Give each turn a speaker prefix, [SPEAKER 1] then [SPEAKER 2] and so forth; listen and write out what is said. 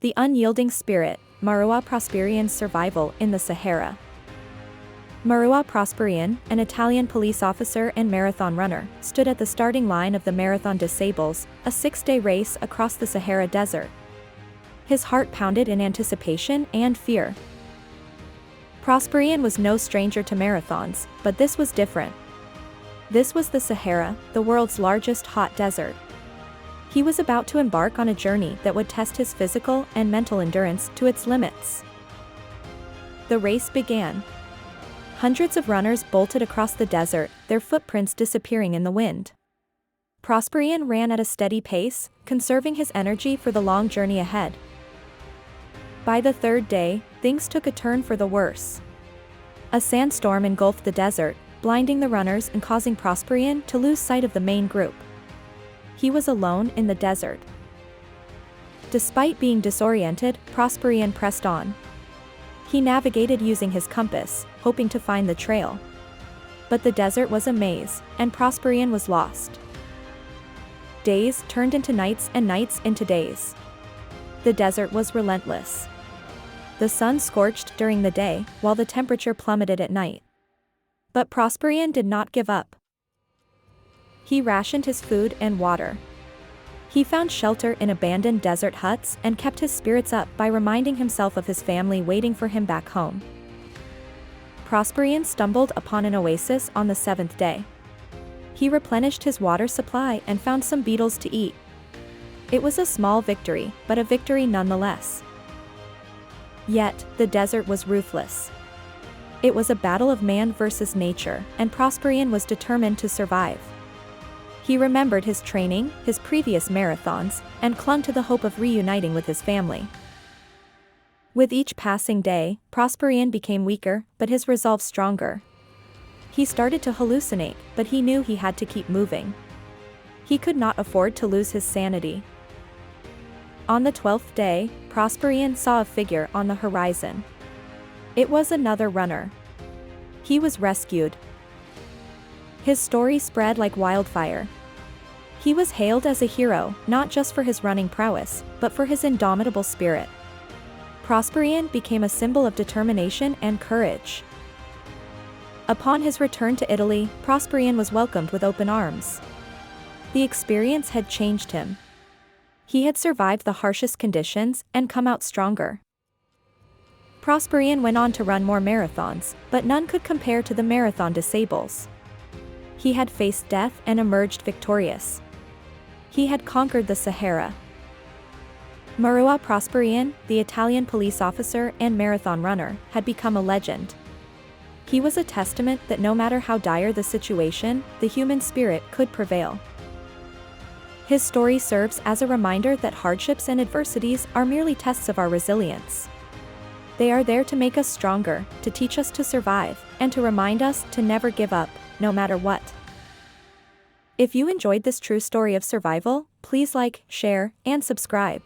[SPEAKER 1] The unyielding spirit, Mauro Prosperi's survival in the Sahara. Mauro Prosperi, an Italian police officer and marathon runner, stood at the starting line of the Marathon des Sables, a 6-day race across the Sahara Desert. His heart pounded in anticipation and fear. Prosperi was no stranger to marathons, but this was different. This was the Sahara, the world's largest hot desert. He was about to embark on a journey that would test his physical and mental endurance to its limits. The race began. Hundreds of runners bolted across the desert, their footprints disappearing in the wind. Prosperi ran at a steady pace, conserving his energy for the long journey ahead. By the third day, things took a turn for the worse. A sandstorm engulfed the desert, blinding the runners and causing Prosperi to lose sight of the main group. He was alone in the desert. Despite being disoriented, Prosperi pressed on. He navigated using his compass, hoping to find the trail. But the desert was a maze, and Prosperi was lost. Days turned into nights and nights into days. The desert was relentless. The sun scorched during the day, while the temperature plummeted at night. But Prosperi did not give up. He rationed his food and water. He found shelter in abandoned desert huts and kept his spirits up by reminding himself of his family waiting for him back home. Prosperi stumbled upon an oasis on the 7th day. He replenished his water supply and found some beetles to eat. It was a small victory, but a victory nonetheless. Yet, the desert was ruthless. It was a battle of man versus nature, and Prosperi was determined to survive. He remembered his training, his previous marathons, and clung to the hope of reuniting with his family. With each passing day, Prosperi became weaker, but his resolve stronger. He started to hallucinate, but he knew he had to keep moving. He could not afford to lose his sanity. On the 12th day, Prosperi saw a figure on the horizon. It was another runner. He was rescued. His story spread like wildfire. He was hailed as a hero, not just for his running prowess, but for his indomitable spirit. Prosperi became a symbol of determination and courage. Upon his return to Italy, Prosperi was welcomed with open arms. The experience had changed him. He had survived the harshest conditions and come out stronger. Prosperi went on to run more marathons, but none could compare to the Marathon des Sables. He had faced death and emerged victorious. He had conquered the Sahara. Mauro Prosperi, the Italian police officer and marathon runner, had become a legend. He was a testament that no matter how dire the situation, the human spirit could prevail. His story serves as a reminder that hardships and adversities are merely tests of our resilience. They are there to make us stronger, to teach us to survive, and to remind us to never give up, no matter what. If you enjoyed this true story of survival, please like, share, and subscribe.